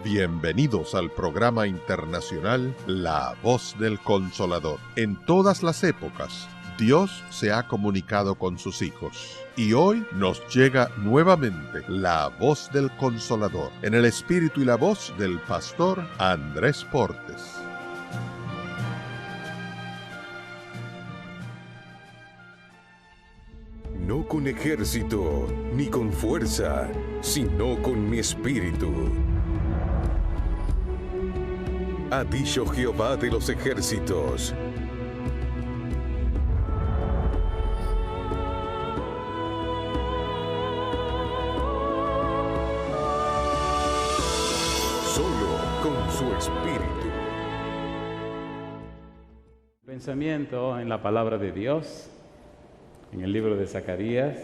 Bienvenidos al programa internacional La Voz del Consolador. En todas las épocas, Dios se ha comunicado con sus hijos. Y hoy nos llega nuevamente la Voz del Consolador, en el espíritu y la voz del pastor Andrés Portes. No con ejército, ni con fuerza, sino con mi espíritu. Ha dicho Jehová de los ejércitos. Solo con su espíritu. Pensamiento en la palabra de Dios, en el libro de Zacarías,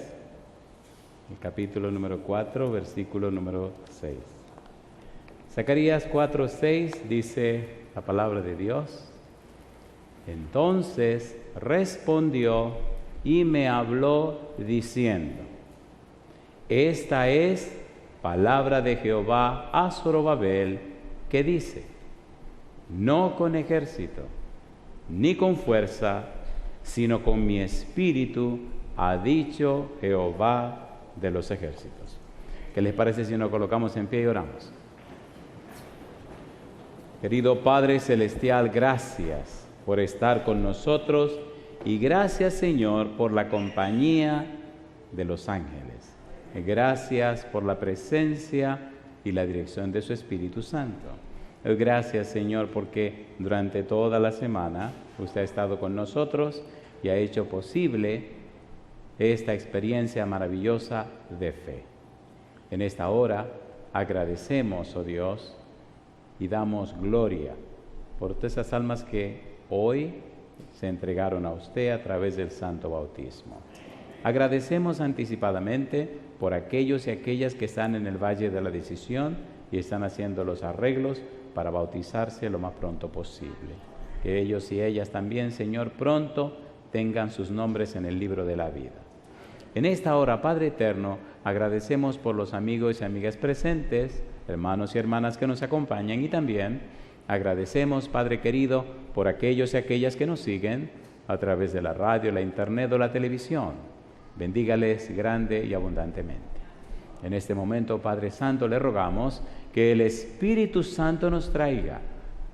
el capítulo número 4, versículo número 6. Zacarías 4:6 dice la palabra de Dios: Entonces respondió y me habló diciendo: Esta es palabra de Jehová a Zorobabel, que dice: No con ejército, ni con fuerza, sino con mi espíritu, ha dicho Jehová de los ejércitos. ¿Qué les parece si nos colocamos en pie y oramos? Querido Padre Celestial, gracias por estar con nosotros y gracias, Señor, por la compañía de los ángeles. Gracias por la presencia y la dirección de su Espíritu Santo. Gracias, Señor, porque durante toda la semana usted ha estado con nosotros y ha hecho posible esta experiencia maravillosa de fe. En esta hora agradecemos, oh Dios, y damos gloria por todas esas almas que hoy se entregaron a usted a través del santo bautismo. Agradecemos anticipadamente por aquellos y aquellas que están en el Valle de la Decisión y están haciendo los arreglos para bautizarse lo más pronto posible. Que ellos y ellas también, Señor, pronto tengan sus nombres en el libro de la vida. En esta hora, Padre Eterno, agradecemos por los amigos y amigas presentes, hermanos y hermanas que nos acompañan, y también agradecemos, Padre querido, por aquellos y aquellas que nos siguen a través de la radio, la internet o la televisión. Bendígales grande y abundantemente. En este momento, Padre Santo, le rogamos que el Espíritu Santo nos traiga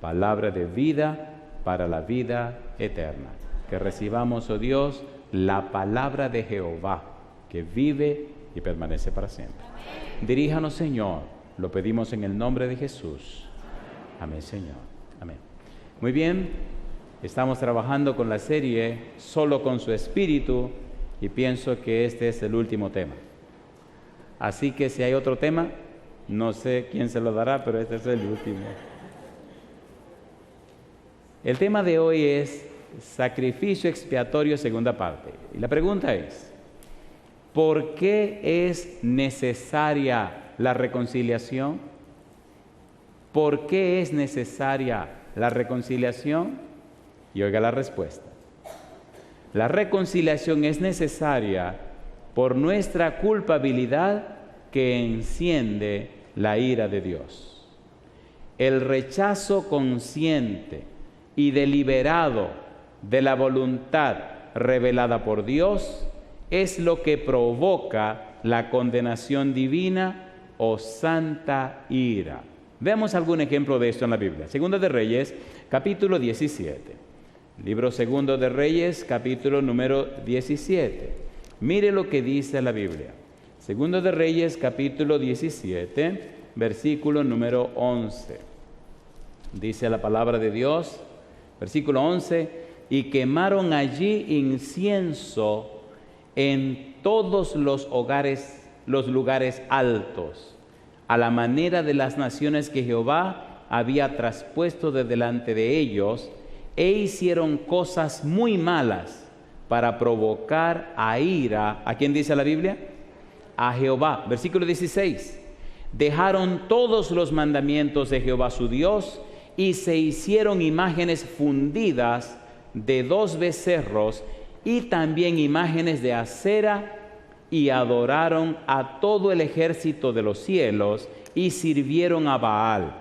palabra de vida para la vida eterna. Que recibamos, oh Dios, la palabra de Jehová, que vive y permanece para siempre. Diríjanos, Señor, lo pedimos en el nombre de Jesús. Amén, Señor. Amén. Muy bien, estamos trabajando con la serie Solo con su Espíritu y pienso que este es el último tema. Así que si hay otro tema, no sé quién se lo dará, pero este es el último. El tema de hoy es sacrificio expiatorio, segunda parte. Y la pregunta es: ¿por qué es necesaria la reconciliación? ¿Por qué es necesaria la reconciliación? Y oiga la respuesta. La reconciliación es necesaria por nuestra culpabilidad que enciende la ira de Dios. El rechazo consciente y deliberado de la voluntad revelada por Dios es lo que provoca la condenación divina o santa ira. Veamos algún ejemplo de esto en la Biblia. Segundo de Reyes, capítulo 17. Libro Segundo de Reyes, capítulo número 17. Mire lo que dice la Biblia. Segundo de Reyes, capítulo 17, versículo número 11. Dice la palabra de Dios, versículo 11: y quemaron allí incienso en todos los lugares altos, a la manera de las naciones que Jehová había traspuesto de delante de ellos, e hicieron cosas muy malas para provocar a ira. ¿A quién dice la Biblia? A Jehová. Versículo 16. Dejaron todos los mandamientos de Jehová su Dios y se hicieron imágenes fundidas de 2 becerros y también imágenes de acera y adoraron a todo el ejército de los cielos y sirvieron a Baal.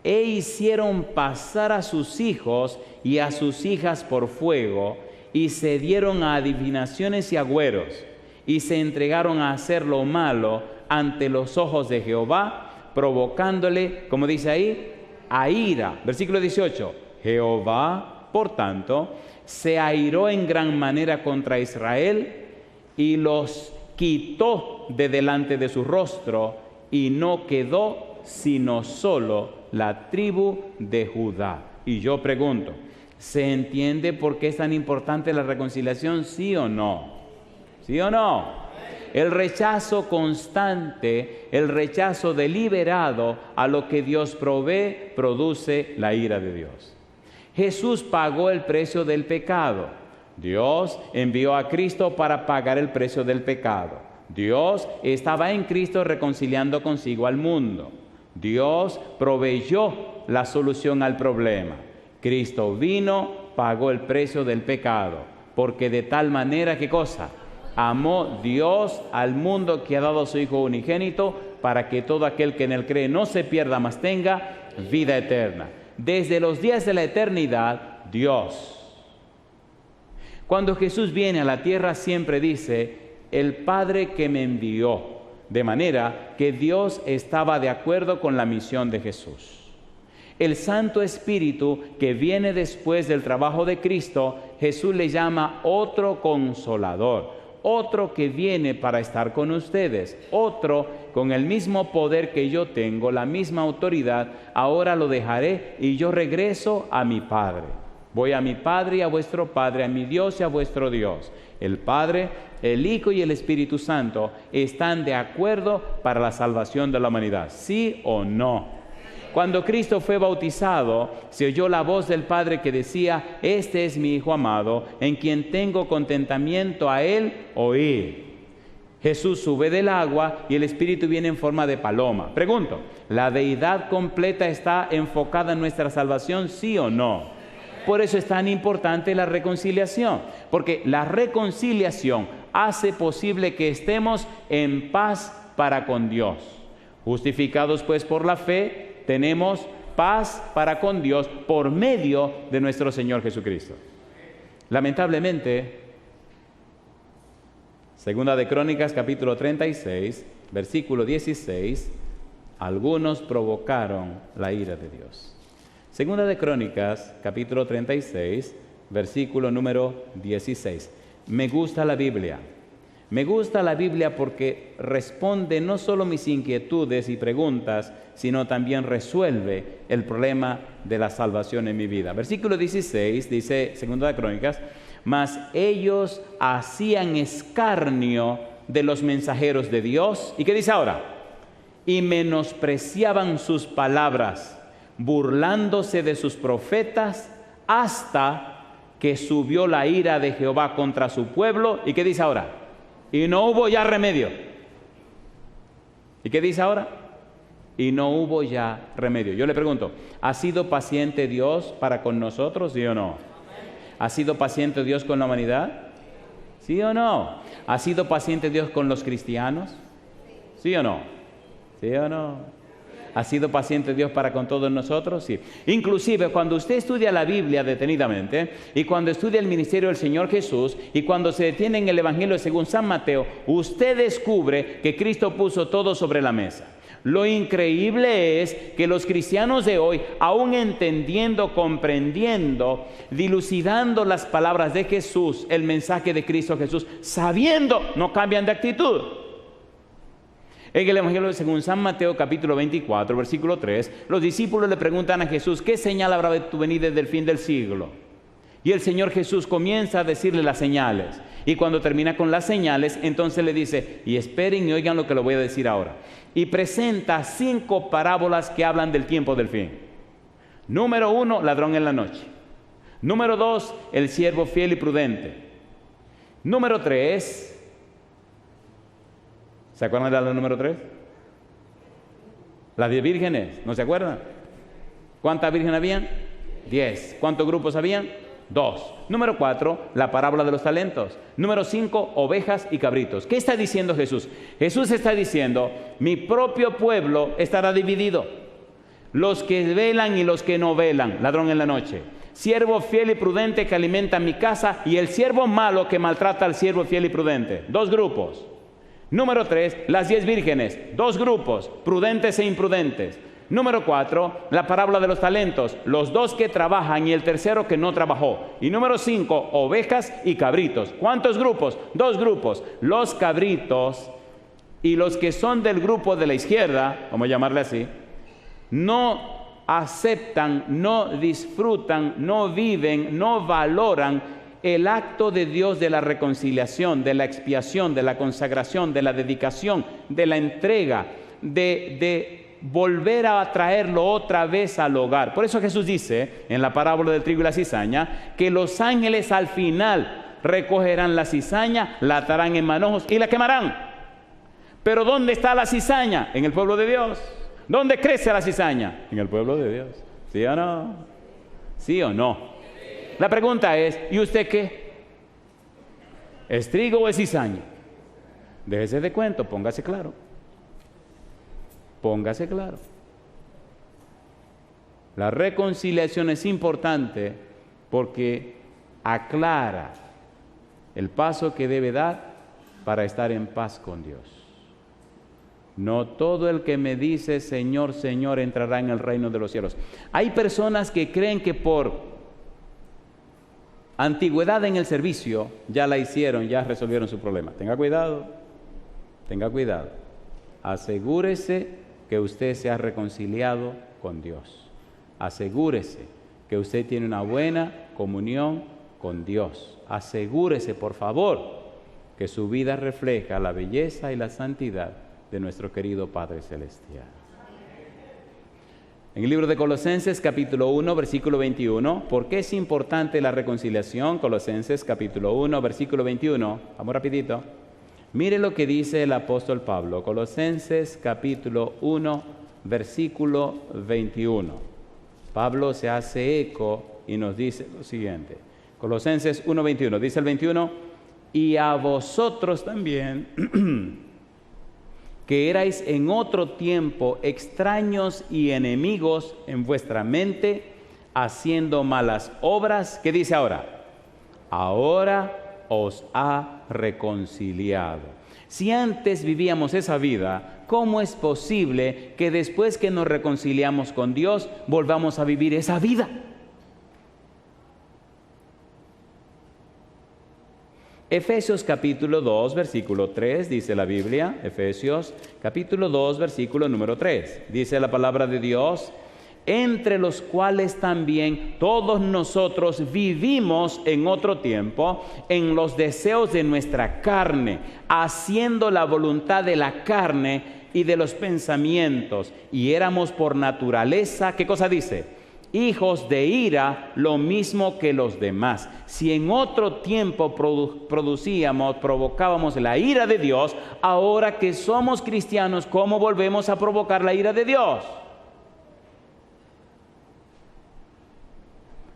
E hicieron pasar a sus hijos y a sus hijas por fuego, y se dieron a adivinaciones y agüeros, y se entregaron a hacer lo malo ante los ojos de Jehová, provocándole, como dice ahí, a ira. Versículo 18. Jehová, por tanto, se airó en gran manera contra Israel y los quitó de delante de su rostro, y no quedó sino solo la tribu de Judá. Y yo pregunto, ¿se entiende por qué es tan importante la reconciliación? ¿Sí o no? ¿Sí o no? El rechazo constante, el rechazo deliberado a lo que Dios provee, produce la ira de Dios. Jesús pagó el precio del pecado. Dios envió a Cristo para pagar el precio del pecado. Dios estaba en Cristo reconciliando consigo al mundo. Dios proveyó la solución al problema. Cristo vino, pagó el precio del pecado, porque de tal manera, ¿qué cosa? Amó Dios al mundo, que ha dado a su Hijo unigénito, para que todo aquel que en él cree no se pierda, mas tenga vida eterna. Desde los días de la eternidad, Dios. Cuando Jesús viene a la tierra, siempre dice, el Padre que me envió. De manera que Dios estaba de acuerdo con la misión de Jesús. El Santo Espíritu que viene después del trabajo de Cristo, Jesús le llama otro consolador, otro que viene para estar con ustedes, otro con el mismo poder que yo tengo, la misma autoridad. Ahora lo dejaré y yo regreso a mi Padre. Voy a mi Padre y a vuestro Padre, a mi Dios y a vuestro Dios. El Padre, el Hijo y el Espíritu Santo están de acuerdo para la salvación de la humanidad. ¿Sí o no? Cuando Cristo fue bautizado, se oyó la voz del Padre que decía, este es mi Hijo amado, en quien tengo contentamiento, a él oíd. Jesús sube del agua y el Espíritu viene en forma de paloma. Pregunto, ¿la deidad completa está enfocada en nuestra salvación? ¿Sí o no? Por eso es tan importante la reconciliación, porque la reconciliación hace posible que estemos en paz para con Dios. Justificados pues por la fe, tenemos paz para con Dios por medio de nuestro Señor Jesucristo. Lamentablemente, Segunda de Crónicas, capítulo 36, versículo 16, algunos provocaron la ira de Dios. Segunda de Crónicas, capítulo 36, versículo número 16. Me gusta la Biblia. Me gusta la Biblia porque responde no solo mis inquietudes y preguntas, sino también resuelve el problema de la salvación en mi vida. Versículo 16 dice, Segunda de Crónicas, mas ellos hacían escarnio de los mensajeros de Dios. ¿Y qué dice ahora? Y menospreciaban sus palabras, burlándose de sus profetas, hasta que subió la ira de Jehová contra su pueblo. ¿Y qué dice ahora? Y no hubo ya remedio. ¿Y qué dice ahora? Y no hubo ya remedio. Yo le pregunto, ¿ha sido paciente Dios para con nosotros, sí o no? ¿Ha sido paciente Dios con la humanidad? ¿Sí o no? ¿Ha sido paciente Dios con los cristianos? ¿Sí o no? ¿Sí o no? ¿Ha sido paciente Dios para con todos nosotros? Sí. Inclusive cuando usted estudia la Biblia detenidamente y cuando estudia el ministerio del Señor Jesús y cuando se detiene en el Evangelio según San Mateo, usted descubre que Cristo puso todo sobre la mesa. Lo increíble es que los cristianos de hoy, aún entendiendo, comprendiendo, dilucidando las palabras de Jesús, el mensaje de Cristo Jesús, sabiendo, no cambian de actitud. En el Evangelio según San Mateo capítulo 24, versículo 3, los discípulos le preguntan a Jesús, ¿qué señal habrá de tu venida desde el fin del siglo? Y el Señor Jesús comienza a decirle las señales. Y cuando termina con las señales, entonces le dice, y esperen y oigan lo que le voy a decir ahora. Y presenta 5 parábolas que hablan del tiempo del fin. Número 1, ladrón en la noche. Número 2, el siervo fiel y prudente. Número 3, ¿se acuerdan de la número 3? Las 10 vírgenes, ¿no se acuerdan? ¿Cuántas vírgenes habían? 10. ¿Cuántos grupos habían? 2. Número 4, la parábola de los talentos. Número 5, ovejas y cabritos. ¿Qué está diciendo Jesús? Jesús está diciendo, mi propio pueblo estará dividido. Los que velan y los que no velan, ladrón en la noche. Siervo fiel y prudente que alimenta mi casa y el siervo malo que maltrata al siervo fiel y prudente. 2 grupos. Número 3, las 10 vírgenes. 2 grupos, prudentes e imprudentes. Número 4, la parábola de los talentos, los 2 que trabajan y el tercero que no trabajó. Y número 5, ovejas y cabritos. ¿Cuántos grupos? 2 grupos. Los cabritos y los que son del grupo de la izquierda, vamos a llamarle así, no aceptan, no disfrutan, no viven, no valoran el acto de Dios de la reconciliación, de la expiación, de la consagración, de la dedicación, de la entrega, de volver a traerlo otra vez al hogar. Por eso Jesús dice en la parábola del trigo y la cizaña que los ángeles al final recogerán la cizaña, la atarán en manojos y la quemarán. Pero ¿dónde está la cizaña? En el pueblo de Dios. ¿Dónde crece la cizaña? En el pueblo de Dios. ¿Sí o no? ¿Sí o no? La pregunta es, ¿y usted qué? ¿Es trigo o es cizaña? Déjese de cuento, póngase claro. Póngase claro. La reconciliación es importante porque aclara el paso que debe dar para estar en paz con Dios. No todo el que me dice Señor, Señor entrará en el reino de los cielos. Hay personas que creen que por antigüedad en el servicio ya la hicieron, ya resolvieron su problema. Tenga cuidado, tenga cuidado. Asegúrese que usted se ha reconciliado con Dios. Asegúrese que usted tiene una buena comunión con Dios. Asegúrese, por favor, que su vida refleja la belleza y la santidad de nuestro querido Padre Celestial. En el libro de Colosenses, capítulo 1, versículo 21, ¿por qué es importante la reconciliación? Colosenses, capítulo 1, versículo 21. Vamos rapidito. Mire lo que dice el apóstol Pablo, Colosenses capítulo 1, versículo 21. Pablo se hace eco y nos dice lo siguiente. Colosenses 1, 21. Dice el 21, y a vosotros también, que erais en otro tiempo extraños y enemigos en vuestra mente, haciendo malas obras. ¿Qué dice ahora? Ahora os ha reconciliado. Si antes vivíamos esa vida, ¿cómo es posible que después que nos reconciliamos con Dios volvamos a vivir esa vida? Efesios capítulo 2, versículo 3, dice la Biblia. Efesios capítulo 2, versículo número 3. Dice la palabra de Dios, entre los cuales también todos nosotros vivimos en otro tiempo en los deseos de nuestra carne, haciendo la voluntad de la carne y de los pensamientos, y éramos por naturaleza, ¿qué cosa dice? Hijos de ira, lo mismo que los demás. Si en otro tiempo provocábamos la ira de Dios, ahora que somos cristianos, ¿cómo volvemos a provocar la ira de Dios?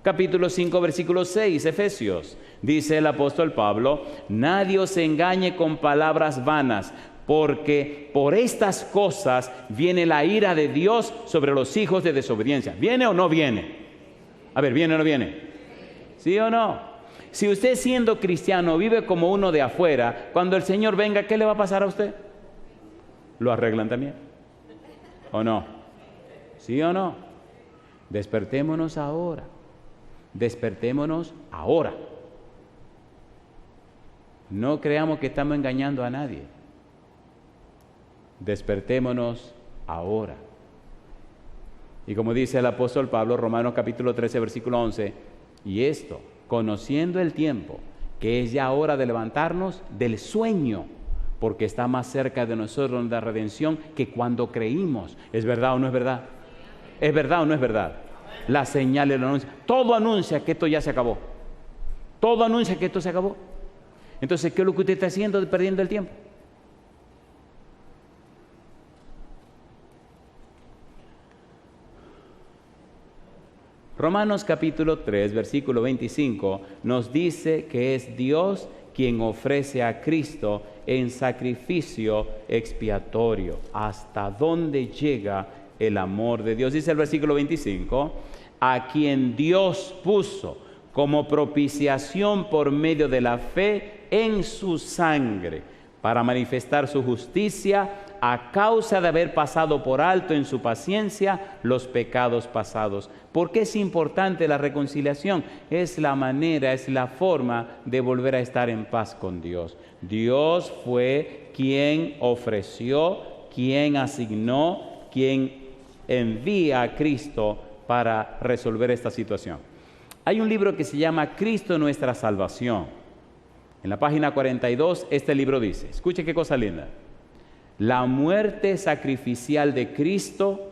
Capítulo 5, versículo 6, Efesios. Dice el apóstol Pablo, nadie os engañe con palabras vanas, porque por estas cosas viene la ira de Dios sobre los hijos de desobediencia. ¿Viene o no viene? A ver, ¿viene o no viene? ¿Sí o no? Si usted siendo cristiano vive como uno de afuera, cuando el Señor venga, ¿qué le va a pasar a usted? ¿Lo arreglan también? ¿O no? ¿Sí o no? Despertémonos ahora. Despertémonos ahora. No creamos que estamos engañando a nadie. Despertémonos ahora. Y como dice el apóstol Pablo, Romanos capítulo 13, versículo 11, y esto, conociendo el tiempo, que es ya hora de levantarnos del sueño, porque está más cerca de nosotros la redención que cuando creímos. ¿Es verdad o no es verdad? ¿Es verdad o no es verdad? Las señales lo anuncian. Todo anuncia que esto ya se acabó. Todo anuncia que esto se acabó. Entonces, ¿qué es lo que usted está haciendo perdiendo el tiempo? Romanos capítulo 3, versículo 25, nos dice que es Dios quien ofrece a Cristo en sacrificio expiatorio. ¿Hasta dónde llega el amor de Dios? Dice el versículo 25, a quien Dios puso como propiciación por medio de la fe en su sangre, para manifestar su justicia a causa de haber pasado por alto en su paciencia los pecados pasados. ¿Por qué es importante la reconciliación? Es la manera, es la forma de volver a estar en paz con Dios. Dios fue quien ofreció, quien asignó, quien envía a Cristo para resolver esta situación. Hay un libro que se llama Cristo nuestra salvación. En la página 42, este libro dice, escuche qué cosa linda. La muerte sacrificial de Cristo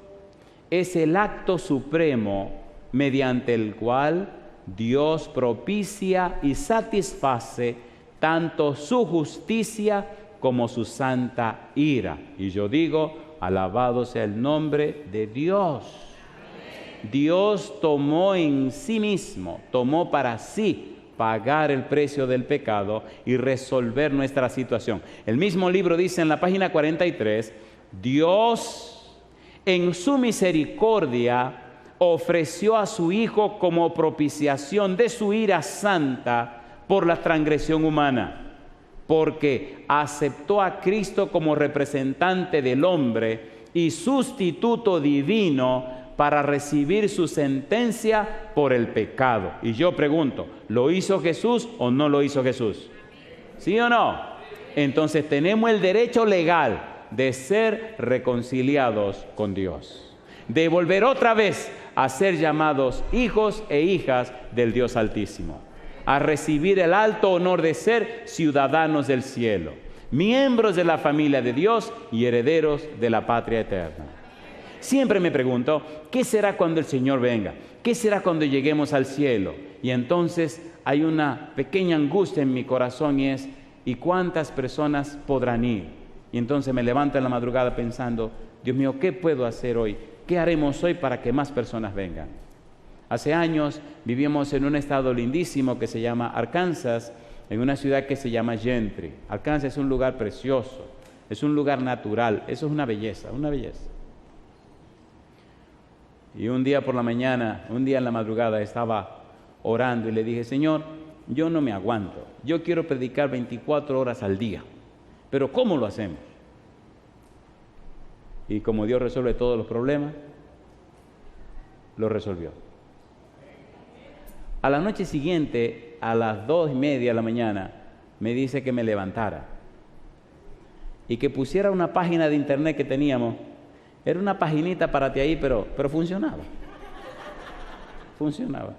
es el acto supremo mediante el cual Dios propicia y satisface tanto su justicia como su santa ira. Y yo digo, alabado sea el nombre de Dios. Dios tomó en sí mismo, tomó para sí pagar el precio del pecado y resolver nuestra situación. El mismo libro dice en la página 43, Dios en su misericordia ofreció a su Hijo como propiciación de su ira santa por la transgresión humana, porque aceptó a Cristo como representante del hombre y sustituto divino para recibir su sentencia por el pecado. Y yo pregunto, ¿lo hizo Jesús o no lo hizo Jesús? ¿Sí o no? Entonces tenemos el derecho legal de ser reconciliados con Dios, de volver otra vez a ser llamados hijos e hijas del Dios Altísimo, a recibir el alto honor de ser ciudadanos del cielo, miembros de la familia de Dios y herederos de la patria eterna. Siempre me pregunto, ¿qué será cuando el Señor venga? ¿Qué será cuando lleguemos al cielo? Y entonces hay una pequeña angustia en mi corazón y es, ¿y cuántas personas podrán ir? Y entonces me levanto en la madrugada pensando, Dios mío, ¿qué puedo hacer hoy? ¿Qué haremos hoy para que más personas vengan? Hace años vivimos en un estado lindísimo que se llama Arkansas, en una ciudad que se llama Gentry. Arkansas es un lugar precioso, es un lugar natural, eso es una belleza, una belleza. Y un día por la mañana, un día en la madrugada, estaba orando y le dije, Señor, yo no me aguanto. Yo quiero predicar 24 horas al día. Pero ¿cómo lo hacemos? Y como Dios resuelve todos los problemas, lo resolvió. A la noche siguiente, a las 2:30 de la mañana, me dice que me levantara y que pusiera una página de internet que teníamos. Era una paginita para ti ahí, pero funcionaba. Funcionaba.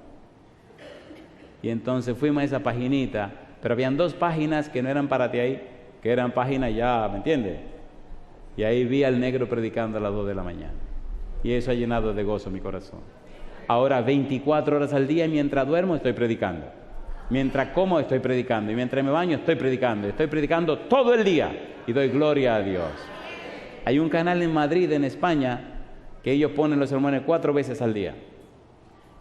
Y entonces fuimos a esa paginita, pero habían 2 páginas que no eran para ti ahí, que eran páginas ya, ¿me entiendes? Y ahí vi al negro predicando a las 2 de la mañana. Y eso ha llenado de gozo mi corazón. Ahora 24 horas al día, mientras duermo estoy predicando. Mientras como estoy predicando. Y mientras me baño estoy predicando. Estoy predicando todo el día y doy gloria a Dios. Hay un canal en Madrid, en España, que ellos ponen los sermones 4 veces al día.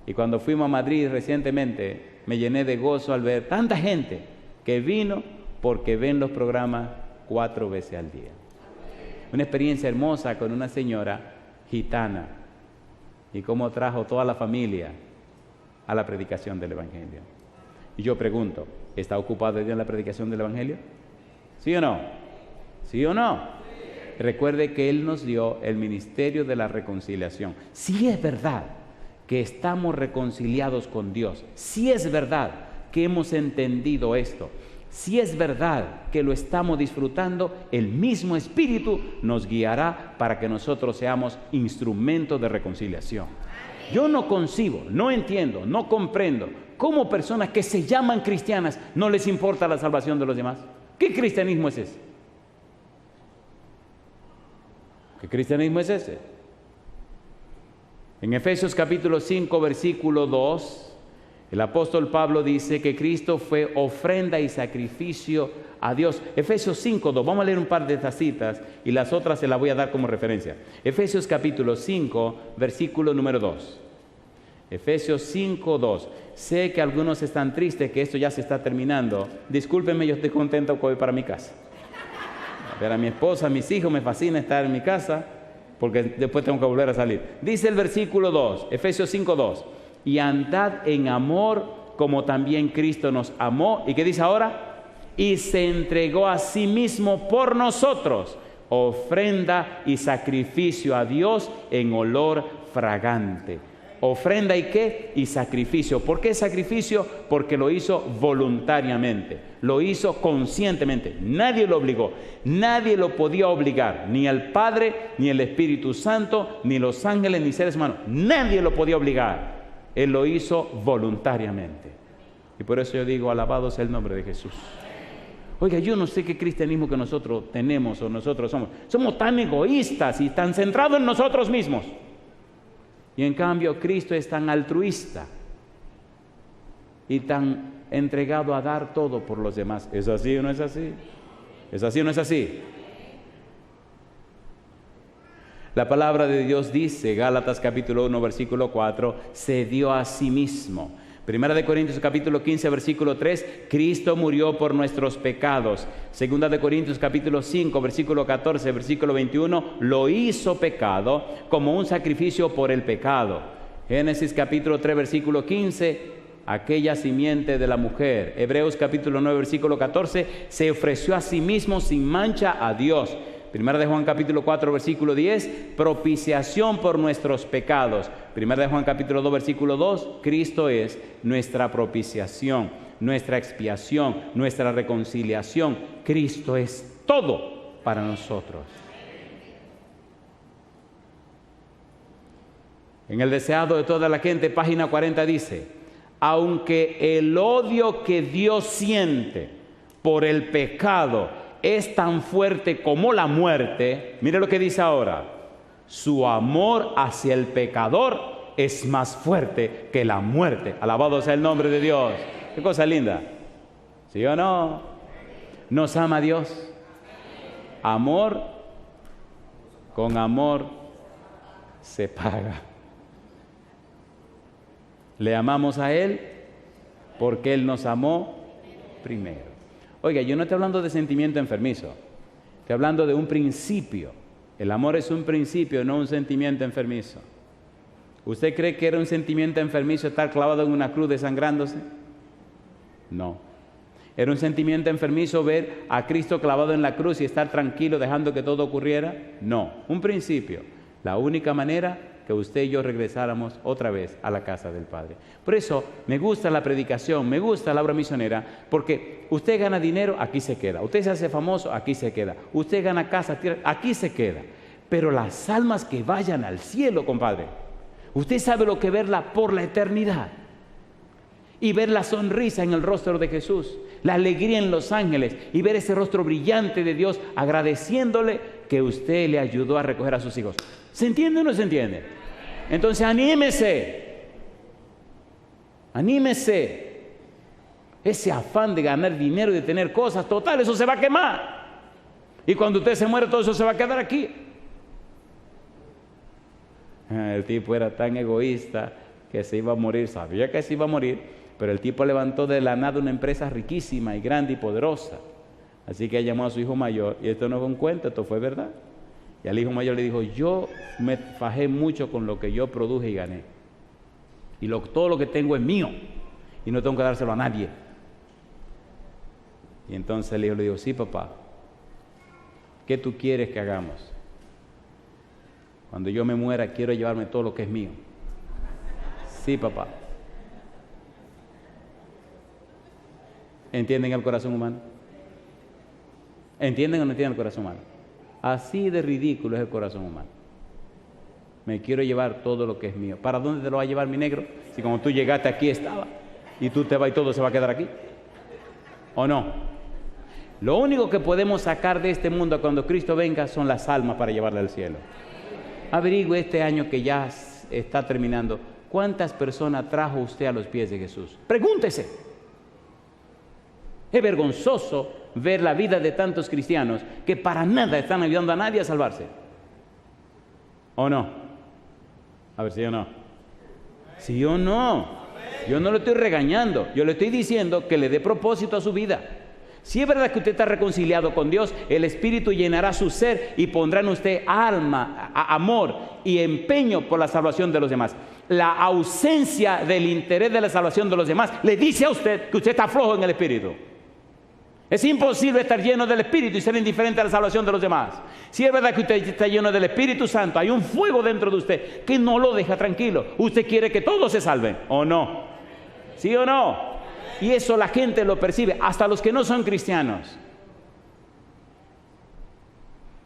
Y cuando fuimos a Madrid recientemente, me llené de gozo al ver tanta gente que vino porque ven los programas 4 veces al día. Una experiencia hermosa con una señora gitana y cómo trajo toda la familia a la predicación del Evangelio. Y yo pregunto, ¿está ocupado Dios en la predicación del Evangelio? ¿Sí o no? ¿Sí o no? Recuerde que Él nos dio el ministerio de la reconciliación. Si es verdad que estamos reconciliados con Dios, si es verdad que hemos entendido esto, si es verdad que lo estamos disfrutando, el mismo Espíritu nos guiará para que nosotros seamos instrumentos de reconciliación. Yo no concibo, no entiendo, no comprendo cómo personas que se llaman cristianas no les importa la salvación de los demás. ¿Qué cristianismo es ese? ¿Qué cristianismo es ese? En Efesios capítulo 5, versículo 2, el apóstol Pablo dice que Cristo fue ofrenda y sacrificio a Dios. Efesios 5, 2, vamos a leer un par de estas citas y las otras se las voy a dar como referencia. Efesios capítulo 5, versículo número 2. Efesios 5:2. Sé que algunos están tristes que esto ya se está terminando. Discúlpenme, yo estoy contento que voy para mi casa. A ver a mi esposa, a mis hijos, me fascina estar en mi casa porque después tengo que volver a salir. Dice el versículo 2, Efesios 5:2. Y andad en amor como también Cristo nos amó. ¿Y qué dice ahora? Y se entregó a sí mismo por nosotros, ofrenda y sacrificio a Dios en olor fragante. Ofrenda y qué? Y sacrificio. ¿Por qué sacrificio? Porque lo hizo voluntariamente, lo hizo conscientemente. Nadie lo obligó, nadie lo podía obligar, ni el Padre, ni el Espíritu Santo, ni los ángeles, ni seres humanos. Nadie lo podía obligar. Él lo hizo voluntariamente. Y por eso yo digo, alabado sea el nombre de Jesús. Oiga, yo no sé qué cristianismo que nosotros tenemos o nosotros somos. Somos tan egoístas y tan centrados en nosotros mismos. Y en cambio Cristo es tan altruista y tan entregado a dar todo por los demás. ¿Es así o no es así? ¿Es así o no es así? La palabra de Dios dice, Gálatas capítulo 1, versículo 4, se dio a sí mismo. Primera de Corintios capítulo 15, versículo 3, Cristo murió por nuestros pecados. Segunda de Corintios capítulo 5, versículo 14, versículo 21, lo hizo pecado como un sacrificio por el pecado. Génesis capítulo 3, versículo 15, aquella simiente de la mujer. Hebreos capítulo 9, versículo 14, se ofreció a sí mismo sin mancha a Dios. Primera de Juan capítulo 4, versículo 10, propiciación por nuestros pecados. Primera de Juan capítulo 2, versículo 2, Cristo es nuestra propiciación, nuestra expiación, nuestra reconciliación. Cristo es todo para nosotros. En el deseado de toda la gente, página 40 dice, aunque el odio que Dios siente por el pecado es tan fuerte como la muerte, mire lo que dice ahora, su amor hacia el pecador es más fuerte que la muerte. Alabado sea el nombre de Dios. Qué cosa linda. ¿Sí o no? ¿Nos ama Dios? Amor con amor se paga. Le amamos a Él porque Él nos amó primero. Oiga, yo no estoy hablando de sentimiento enfermizo, estoy hablando de un principio. El amor es un principio, no un sentimiento enfermizo. ¿Usted cree que era un sentimiento enfermizo estar clavado en una cruz desangrándose? No. ¿Era un sentimiento enfermizo ver a Cristo clavado en la cruz y estar tranquilo dejando que todo ocurriera? No. Un principio. La única manera que usted y yo regresáramos otra vez a la casa del Padre. Por eso me gusta la predicación, me gusta la obra misionera, porque usted gana dinero, aquí se queda. Usted se hace famoso, aquí se queda. Usted gana casa, tierra, aquí se queda. Pero las almas que vayan al cielo, compadre, usted sabe lo que verla por la eternidad. Y ver la sonrisa en el rostro de Jesús, la alegría en los ángeles, y ver ese rostro brillante de Dios agradeciéndole que usted le ayudó a recoger a sus hijos. ¿Se entiende o no se entiende? Entonces anímese. Anímese. Ese afán de ganar dinero y de tener cosas, total, eso se va a quemar. Y cuando usted se muere, todo eso se va a quedar aquí. El tipo era tan egoísta que se iba a morir, sabía que se iba a morir, pero el tipo levantó de la nada una empresa riquísima y grande y poderosa. Así que llamó a su hijo mayor, y esto no fue un cuento, esto fue verdad. Y al hijo mayor le dijo, yo me fajé mucho con lo que yo produje y gané. Y todo lo que tengo es mío, y no tengo que dárselo a nadie. Y entonces el hijo le dijo, sí, papá, ¿qué tú quieres que hagamos? Cuando yo me muera, quiero llevarme todo lo que es mío. Sí, papá. ¿Entienden el corazón humano? ¿Entienden o no entienden el corazón humano? Así de ridículo es el corazón humano. Me quiero llevar todo lo que es mío. ¿Para dónde te lo va a llevar, mi negro? Si como tú llegaste aquí estaba, y tú te vas y todo se va a quedar aquí. ¿O no? Lo único que podemos sacar de este mundo cuando Cristo venga son las almas para llevarle al cielo. Averigüe este año que ya está terminando, ¿cuántas personas trajo usted a los pies de Jesús? Pregúntese. Es vergonzoso ver la vida de tantos cristianos que para nada están ayudando a nadie a salvarse. ¿O no? A ver si o no. ¿Sí o no? Yo no lo estoy regañando, yo le estoy diciendo que le dé propósito a su vida. Si es verdad que usted está reconciliado con Dios, el Espíritu llenará su ser y pondrá en usted alma, amor y empeño por la salvación de los demás. La ausencia del interés de la salvación de los demás le dice a usted que usted está flojo en el Espíritu. Es imposible estar lleno del Espíritu y ser indiferente a la salvación de los demás. Si es verdad que usted está lleno del Espíritu Santo, hay un fuego dentro de usted que no lo deja tranquilo. Usted quiere que todos se salven, ¿o no? ¿Sí o no? Y eso la gente lo percibe, hasta los que no son cristianos.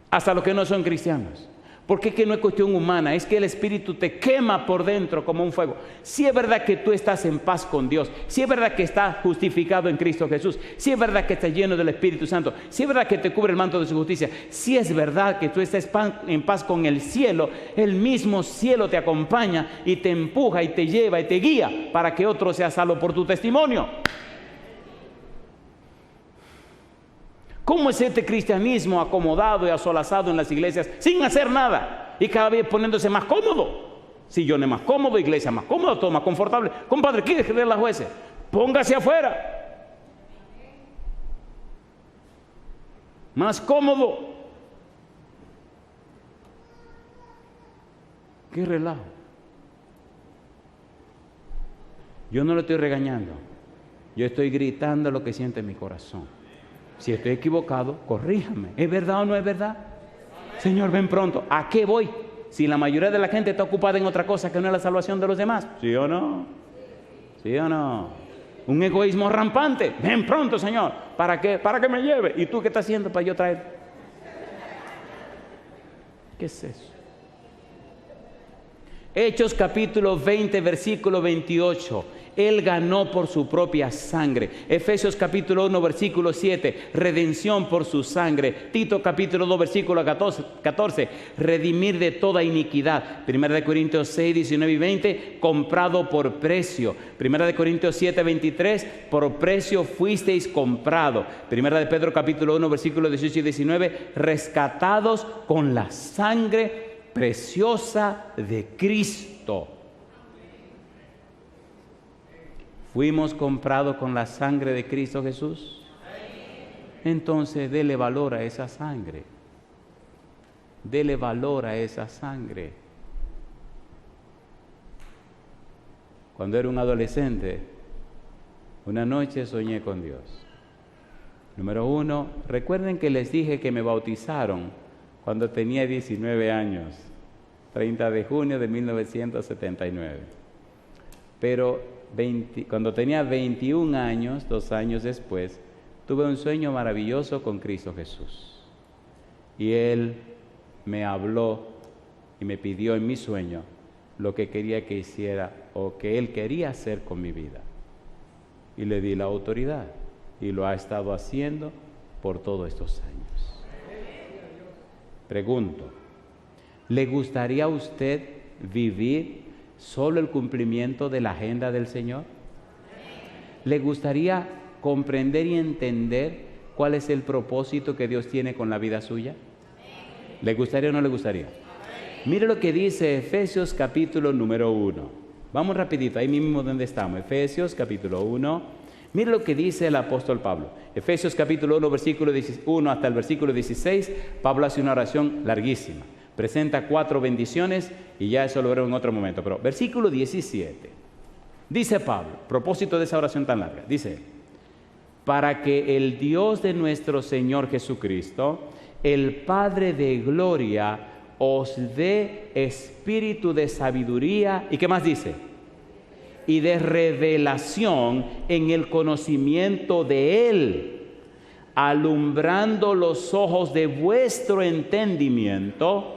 Hasta los que no son cristianos. Porque es que no es cuestión humana, es que el Espíritu te quema por dentro como un fuego. Si es verdad que tú estás en paz con Dios, si es verdad que estás justificado en Cristo Jesús, si es verdad que estás lleno del Espíritu Santo, si es verdad que te cubre el manto de su justicia, si es verdad que tú estás en paz con el cielo, el mismo cielo te acompaña y te empuja y te lleva y te guía para que otro sea salvo por tu testimonio. ¿Cómo es este cristianismo acomodado y asolazado en las iglesias sin hacer nada y cada vez poniéndose más cómodo? Sillones más cómodos, iglesia más cómoda, todo más confortable. Compadre, ¿qué quiere creer las jueces? Póngase afuera. Más cómodo. Qué relajo. Yo no lo estoy regañando. Yo estoy gritando lo que siente mi corazón. Si estoy equivocado, corríjame. ¿Es verdad o no es verdad? Señor, ven pronto. ¿A qué voy? Si la mayoría de la gente está ocupada en otra cosa que no es la salvación de los demás. ¿Sí o no? ¿Sí o no? Un egoísmo rampante. Ven pronto, Señor. ¿Para qué? Para que me lleve. ¿Y tú qué estás haciendo para yo traer? ¿Qué es eso? Hechos capítulo 20, versículo 28. Él ganó por su propia sangre. Efesios capítulo 1, versículo 7, redención por su sangre. Tito capítulo 2, versículo 14, redimir de toda iniquidad. Primera de Corintios 6, 19 y 20, comprado por precio. Primera de Corintios 7, 23, por precio fuisteis comprado. Primera de Pedro capítulo 1, versículo 18 y 19, rescatados con la sangre preciosa de Cristo. ¿Fuimos comprados con la sangre de Cristo Jesús? Entonces, dele valor a esa sangre. Dele valor a esa sangre. Cuando era un adolescente, una noche soñé con Dios. Número 1, recuerden que les dije que me bautizaron cuando tenía 19 años, 30 de junio de 1979. Pero cuando tenía 21 años, 2 años después, tuve un sueño maravilloso con Cristo Jesús. Y Él me habló y me pidió en mi sueño lo que quería que hiciera o que Él quería hacer con mi vida. Y le di la autoridad y lo ha estado haciendo por todos estos años. Pregunto, ¿le gustaría a usted vivir solo el cumplimiento de la agenda del Señor? ¿Le gustaría comprender y entender cuál es el propósito que Dios tiene con la vida suya? ¿Le gustaría o no le gustaría? Mire lo que dice Efesios capítulo número 1. Vamos rapidito, ahí mismo donde estamos. Efesios capítulo 1. Mire lo que dice el apóstol Pablo. Efesios capítulo 1, versículo 1 hasta el versículo 16. Pablo hace una oración larguísima. Presenta 4 bendiciones y ya eso lo veremos en otro momento. Pero versículo 17, dice Pablo, propósito de esa oración tan larga, dice: para que el Dios de nuestro Señor Jesucristo, el Padre de gloria, os dé espíritu de sabiduría, ¿y qué más dice? Y de revelación en el conocimiento de Él, alumbrando los ojos de vuestro entendimiento,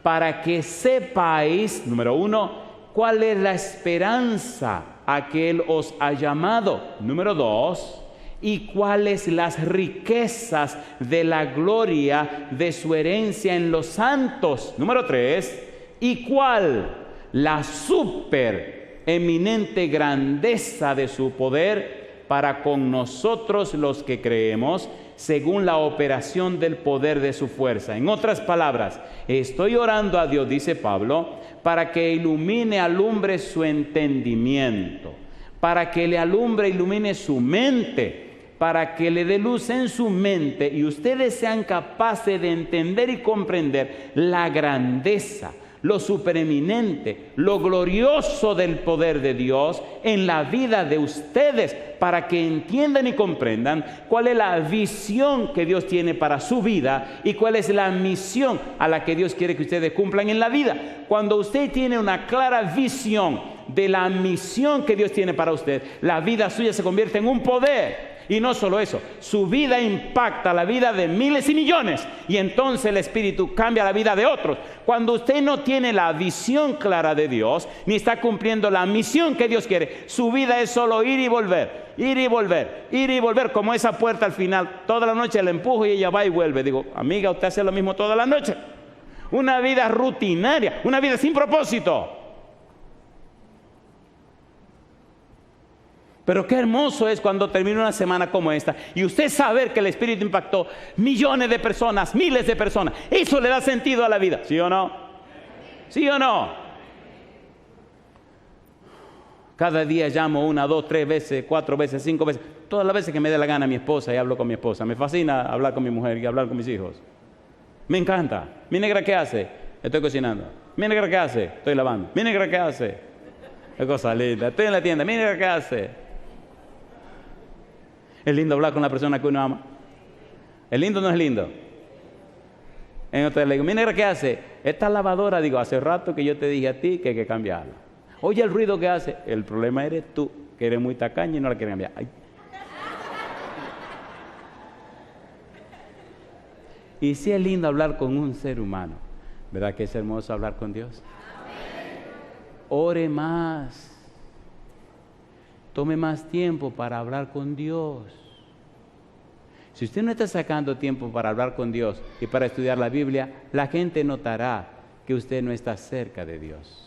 para que sepáis, número 1, cuál es la esperanza a que Él os ha llamado. Número 2, y cuáles las riquezas de la gloria de su herencia en los santos. Número 3, y cuál la supereminente grandeza de su poder para con nosotros los que creemos, según la operación del poder de su fuerza. En otras palabras, estoy orando a Dios, dice Pablo, para que ilumine, alumbre su entendimiento, para que le alumbre, ilumine su mente, para que le dé luz en su mente y ustedes sean capaces de entender y comprender la grandeza, lo supereminente, lo glorioso del poder de Dios en la vida de ustedes, para que entiendan y comprendan cuál es la visión que Dios tiene para su vida y cuál es la misión a la que Dios quiere que ustedes cumplan en la vida. Cuando usted tiene una clara visión de la misión que Dios tiene para usted, la vida suya se convierte en un poder. Y no solo eso, su vida impacta la vida de miles y millones, y entonces el Espíritu cambia la vida de otros. Cuando usted no tiene la visión clara de Dios, ni está cumpliendo la misión que Dios quiere, su vida es solo ir y volver, ir y volver, ir y volver, como esa puerta al final. Toda la noche la empujo y ella va y vuelve. Digo, amiga, usted hace lo mismo toda la noche. Una vida rutinaria, una vida sin propósito. Pero qué hermoso es cuando termina una semana como esta y usted saber que el Espíritu impactó millones de personas, miles de personas. Eso le da sentido a la vida, ¿sí o no? ¿Sí o no? Cada día llamo 1, 2, 3 veces, 4 veces, 5 veces, todas las veces que me dé la gana a mi esposa y hablo con mi esposa. Me fascina hablar con mi mujer y hablar con mis hijos. Me encanta. Mi negra, ¿qué hace? Estoy cocinando. Mi negra, ¿qué hace? Estoy lavando. Mi negra, ¿qué hace? Es cosa linda. Estoy en la tienda. Mi negra, ¿qué hace? Es lindo hablar con la persona que uno ama. ¿Es lindo o no es lindo? Entonces le digo, mi negra, ¿qué hace? Esta lavadora, digo, hace rato que yo te dije a ti que hay que cambiarla. Oye, el ruido que hace. El problema eres tú, que eres muy tacaña y no la quieres cambiar. Ay. Y sí es lindo hablar con un ser humano. ¿Verdad que es hermoso hablar con Dios? Ore más. Tome más tiempo para hablar con Dios. Si usted no está sacando tiempo para hablar con Dios y para estudiar la Biblia, la gente notará que usted no está cerca de Dios.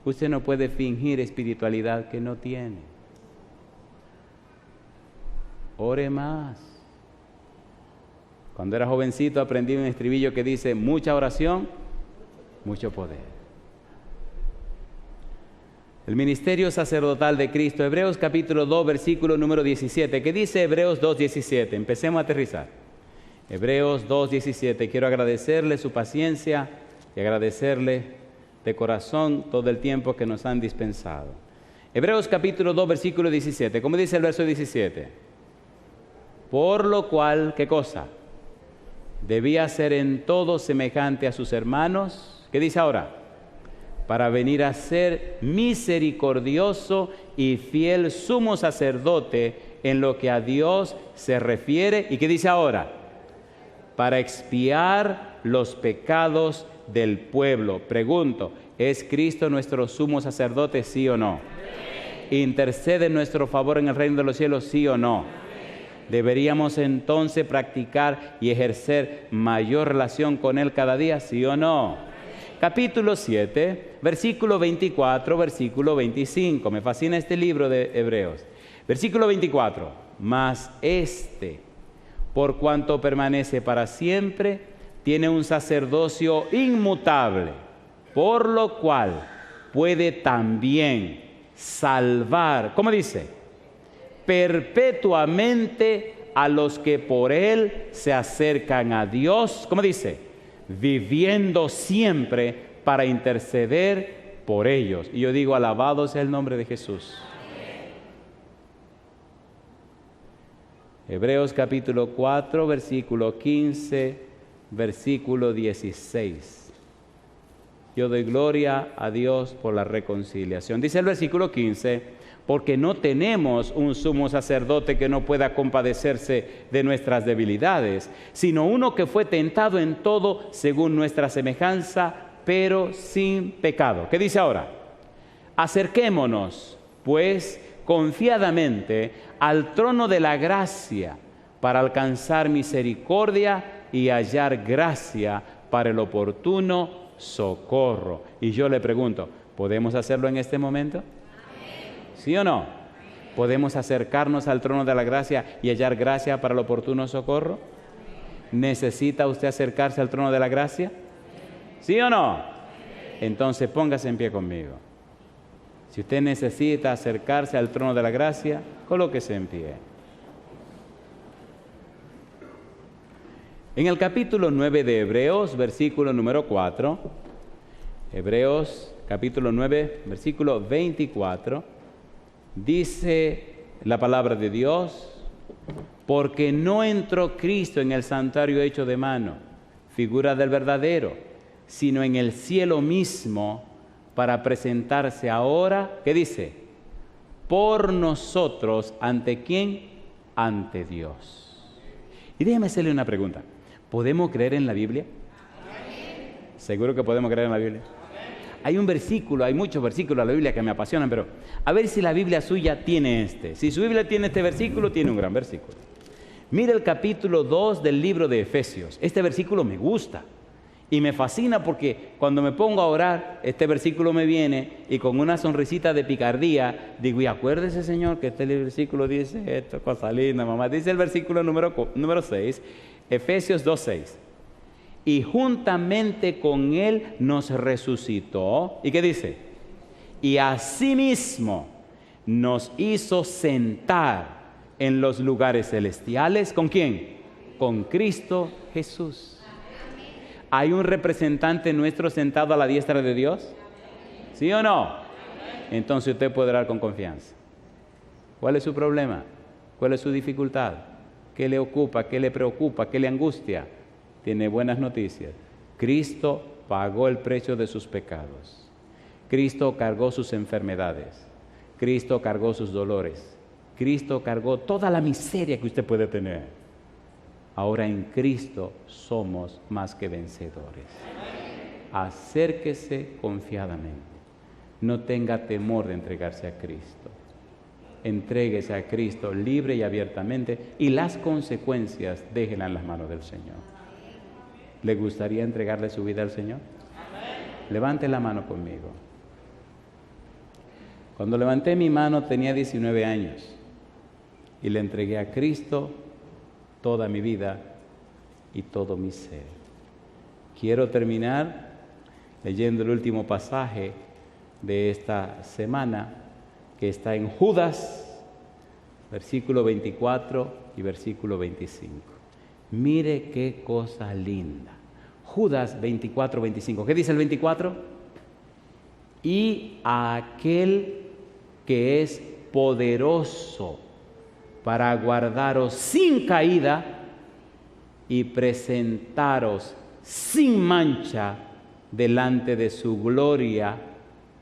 Usted no puede fingir espiritualidad que no tiene. Ore más. Cuando era jovencito aprendí un estribillo que dice, mucha oración, mucho poder. El ministerio sacerdotal de Cristo, Hebreos capítulo 2, versículo número 17. ¿Qué dice Hebreos 2, 17? Empecemos a aterrizar. Hebreos 2, 17. Quiero agradecerle su paciencia y agradecerle de corazón todo el tiempo que nos han dispensado. Hebreos capítulo 2, versículo 17. ¿Cómo dice el verso 17? Por lo cual, ¿qué cosa? Debía ser en todo semejante a sus hermanos. ¿Qué dice ahora? Para venir a ser misericordioso y fiel sumo sacerdote en lo que a Dios se refiere. ¿Y qué dice ahora? Para expiar los pecados del pueblo. Pregunto, ¿es Cristo nuestro sumo sacerdote, sí o no? ¿Intercede en nuestro favor en el reino de los cielos, sí o no? ¿Deberíamos entonces practicar y ejercer mayor relación con Él cada día, sí o no? Capítulo 7, versículo 24, versículo 25. Me fascina este libro de Hebreos. Versículo 24. Mas por cuanto permanece para siempre, tiene un sacerdocio inmutable, por lo cual puede también salvar, ¿cómo dice? Perpetuamente a los que por él se acercan a Dios, ¿cómo dice? Viviendo siempre para interceder por ellos. Y yo digo, alabado sea el nombre de Jesús. Hebreos capítulo 4, versículo 15, versículo 16. Yo doy gloria a Dios por la reconciliación. Dice el versículo 15, porque no tenemos un sumo sacerdote que no pueda compadecerse de nuestras debilidades, sino uno que fue tentado en todo según nuestra semejanza, pero sin pecado. ¿Qué dice ahora? Acerquémonos, pues, confiadamente al trono de la gracia para alcanzar misericordia y hallar gracia para el oportuno socorro. Y yo le pregunto, ¿podemos hacerlo en este momento? ¿Sí o no? ¿Podemos acercarnos al trono de la gracia y hallar gracia para el oportuno socorro? ¿Necesita usted acercarse al trono de la gracia? ¿Sí o no? Entonces póngase en pie conmigo. Si usted necesita acercarse al trono de la gracia, colóquese en pie. En el capítulo 9 de Hebreos, versículo número 4, Hebreos capítulo 9, versículo 24, dice la palabra de Dios: porque no entró Cristo en el santuario hecho de mano, figura del verdadero, sino en el cielo mismo, para presentarse ahora, ¿qué dice? Por nosotros, ¿ante quién? Ante Dios. Y déjeme hacerle una pregunta. ¿Podemos creer en la Biblia? ¿Seguro que podemos creer en la Biblia? Hay un versículo, hay muchos versículos de la Biblia que me apasionan, pero a ver si la Biblia suya tiene este. Si su Biblia tiene este versículo, tiene un gran versículo. Mira el capítulo 2 del libro de Efesios. Este versículo me gusta y me fascina porque cuando me pongo a orar, este versículo me viene y con una sonrisita de picardía digo: y acuérdese, Señor, que este versículo dice esto, cosa linda, mamá. Dice el versículo número 6, Efesios 2:6. Y juntamente con Él nos resucitó. ¿Y qué dice? Y asimismo nos hizo sentar en los lugares celestiales. ¿Con quién? Con Cristo Jesús. ¿Hay un representante nuestro sentado a la diestra de Dios? ¿Sí o no? Entonces usted puede orar con confianza. ¿Cuál es su problema? ¿Cuál es su dificultad? ¿Qué le ocupa? ¿Qué le preocupa? ¿Qué le angustia? Tiene buenas noticias. Cristo pagó el precio de sus pecados. Cristo cargó sus enfermedades. Cristo cargó sus dolores. Cristo cargó toda la miseria que usted puede tener. Ahora en Cristo somos más que vencedores. Acérquese confiadamente. No tenga temor de entregarse a Cristo. Entréguese a Cristo libre y abiertamente y las consecuencias déjenlas en las manos del Señor. ¿Le gustaría entregarle su vida al Señor? Levante la mano conmigo. Cuando levanté mi mano tenía 19 años y le entregué a Cristo toda mi vida y todo mi ser. Quiero terminar leyendo el último pasaje de esta semana, que está en Judas, versículo 24 y versículo 25. Mire qué cosa linda. Judas 24, 25. ¿Qué dice el 24? Y a aquel que es poderoso para guardaros sin caída y presentaros sin mancha delante de su gloria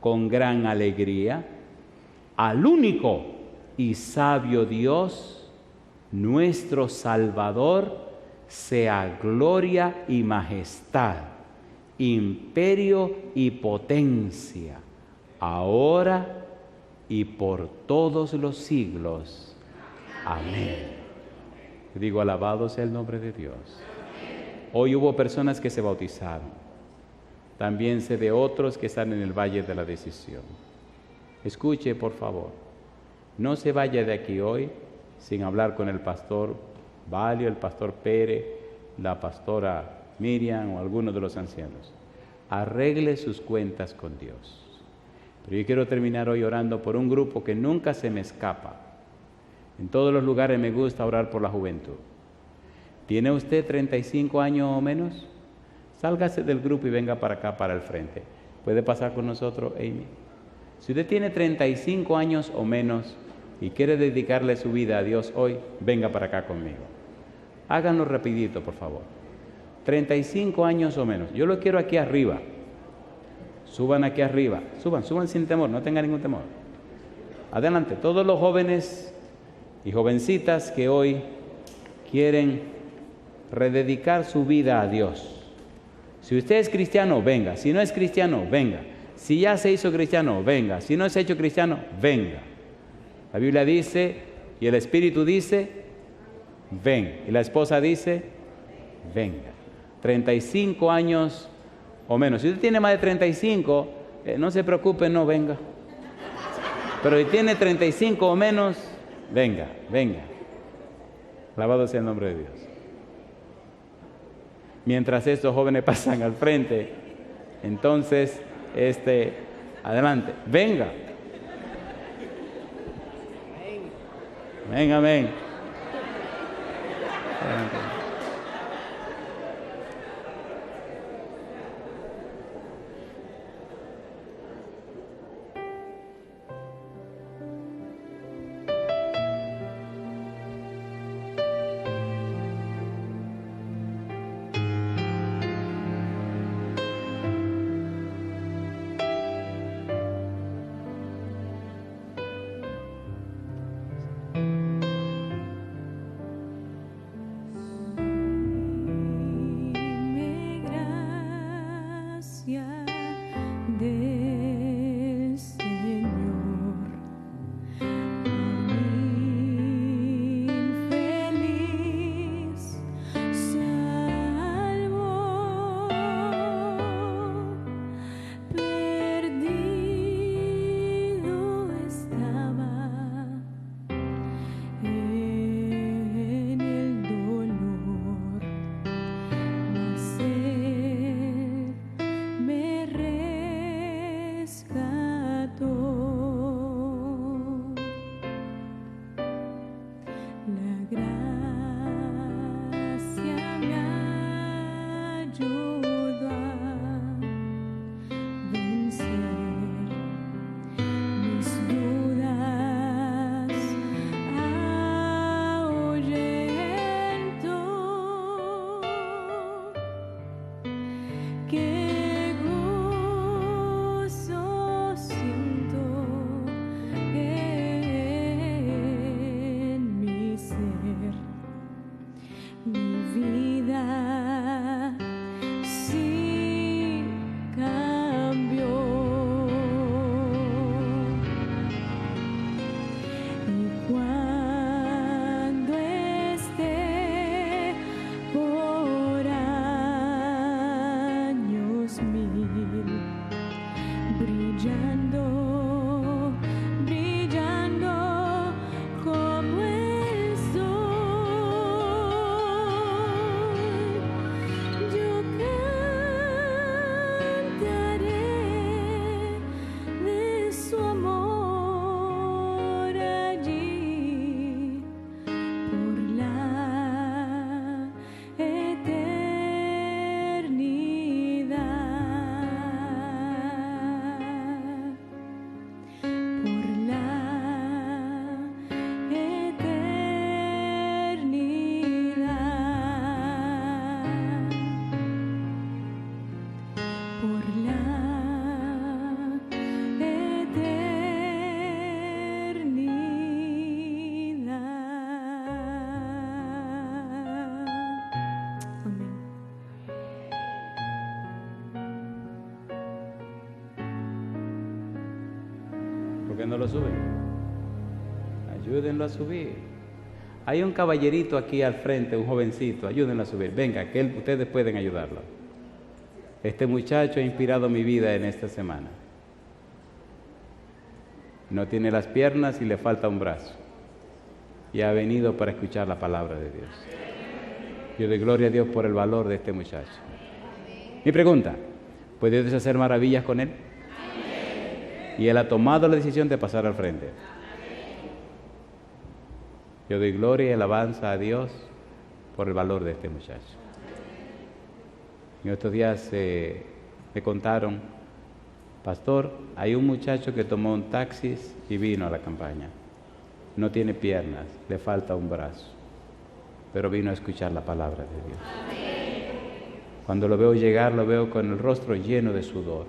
con gran alegría, al único y sabio Dios, nuestro Salvador, sea gloria y majestad, imperio y potencia, ahora y por todos los siglos. Amén. Digo, alabado sea el nombre de Dios. Hoy hubo personas que se bautizaron. También sé de otros que están en el valle de la decisión. Escuche, por favor. No se vaya de aquí hoy sin hablar con el pastor Valio, el pastor Pérez, la pastora Miriam o alguno de los ancianos. Arregle sus cuentas con Dios. Pero yo quiero terminar hoy orando por un grupo que nunca se me escapa. En todos los lugares me gusta orar por la juventud. ¿Tiene usted 35 años o menos? Sálgase del grupo y venga para acá, para el frente. ¿Puede pasar con nosotros, Amy? Si usted tiene 35 años o menos y quiere dedicarle su vida a Dios hoy, venga para acá conmigo. Háganlo rapidito, por favor. 35 años o menos. Yo lo quiero aquí arriba. Suban aquí arriba. Suban sin temor, no tengan ningún temor. Adelante, todos los jóvenes y jovencitas que hoy quieren rededicar su vida a Dios. Si usted es cristiano, venga. Si no es cristiano, venga. Si ya se hizo cristiano, venga. Si no se ha hecho cristiano, venga. La Biblia dice, y el Espíritu dice, ven. Y la esposa dice, venga. 35 años o menos. Si usted tiene más de 35, no se preocupe, no venga. Pero si tiene 35 o menos, venga, venga. Alabado sea el nombre de Dios. Mientras estos jóvenes pasan al frente, entonces, adelante, venga. Venga, amén. ¿Por qué no lo suben? Ayúdenlo a subir. Hay un caballerito aquí al frente, un jovencito, ayúdenlo a subir. Venga, que ustedes pueden ayudarlo. Este muchacho ha inspirado mi vida en esta semana. No tiene las piernas y le falta un brazo. Y ha venido para escuchar la palabra de Dios. Yo doy gloria a Dios por el valor de este muchacho. Mi pregunta, ¿puede Dios hacer maravillas con él? Y él ha tomado la decisión de pasar al frente. Yo doy gloria y alabanza a Dios por el valor de este muchacho. En estos días me contaron, pastor, hay un muchacho que tomó un taxi y vino a la campaña. No tiene piernas, le falta un brazo, pero vino a escuchar la palabra de Dios. Cuando lo veo llegar, lo veo con el rostro lleno de sudor,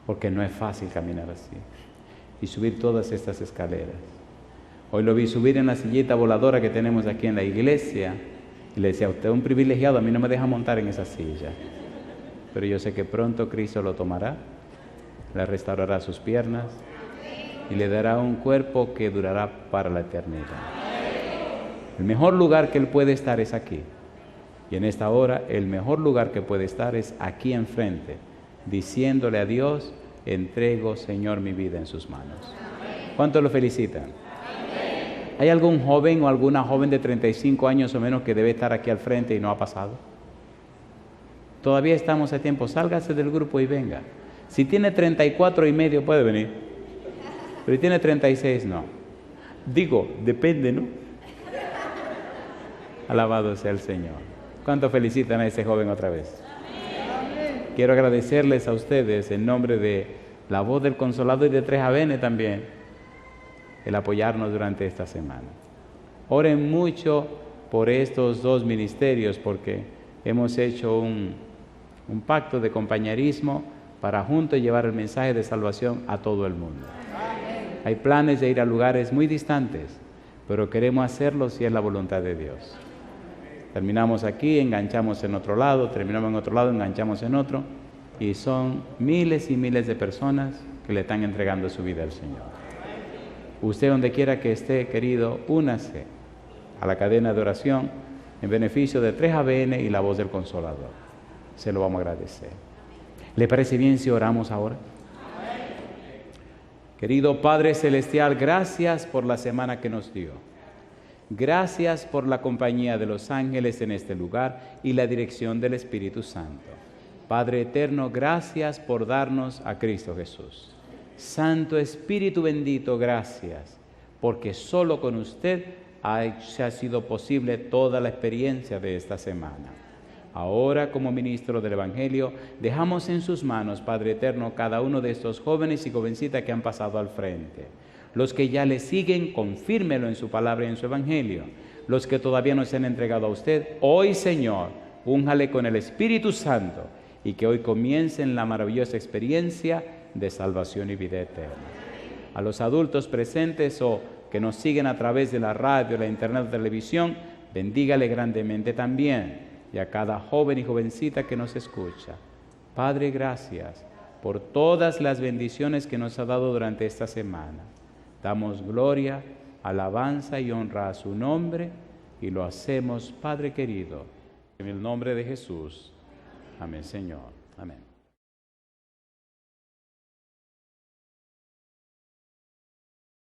porque no es fácil caminar así y subir todas estas escaleras. Hoy lo vi subir en la sillita voladora que tenemos aquí en la iglesia y le decía, usted es un privilegiado, a mí no me deja montar en esa silla. Pero yo sé que pronto Cristo lo tomará, le restaurará sus piernas y le dará un cuerpo que durará para la eternidad. El mejor lugar que él puede estar es aquí. Y en esta hora, el mejor lugar que puede estar es aquí enfrente, diciéndole a Dios, entrego, Señor, mi vida en sus manos. ¿Cuántos lo felicitan? ¿Hay algún joven o alguna joven de 35 años o menos que debe estar aquí al frente y no ha pasado? Todavía estamos a tiempo. Sálgase del grupo y venga. Si tiene 34 y medio puede venir. Pero si tiene 36 no. Digo, depende, ¿no? Alabado sea el Señor. ¿Cuántos felicitan a ese joven otra vez? Quiero agradecerles a ustedes en nombre de La Voz del Consolador y de 3ABN también el apoyarnos durante esta semana. Oren mucho por estos dos ministerios porque hemos hecho un pacto de compañerismo para juntos llevar el mensaje de salvación a todo el mundo. Hay planes de ir a lugares muy distantes, pero queremos hacerlo si es la voluntad de Dios. Terminamos aquí, enganchamos en otro lado, terminamos en otro lado, enganchamos en otro, y son miles y miles de personas que le están entregando su vida al Señor. Usted, donde quiera que esté, querido, únase a la cadena de oración en beneficio de 3ABN y La Voz del Consolador. Se lo vamos a agradecer. ¿Le parece bien si oramos ahora? Querido Padre Celestial, gracias por la semana que nos dio. Gracias por la compañía de los ángeles en este lugar y la dirección del Espíritu Santo. Padre eterno, gracias por darnos a Cristo Jesús. Santo Espíritu bendito, gracias, porque solo con usted se ha sido posible toda la experiencia de esta semana. Ahora, como ministro del Evangelio, dejamos en sus manos, Padre eterno, cada uno de estos jóvenes y jovencitas que han pasado al frente. Los que ya le siguen, confírmelo en su palabra y en su Evangelio. Los que todavía no se han entregado a usted, hoy, Señor, únjale con el Espíritu Santo y que hoy comiencen la maravillosa experiencia de salvación y vida eterna. A los adultos presentes o que nos siguen a través de la radio, la internet o televisión, bendígale grandemente también. Y a cada joven y jovencita que nos escucha. Padre, gracias por todas las bendiciones que nos ha dado durante esta semana. Damos gloria, alabanza y honra a su nombre y lo hacemos, Padre querido, en el nombre de Jesús. Amén, Señor. Amén.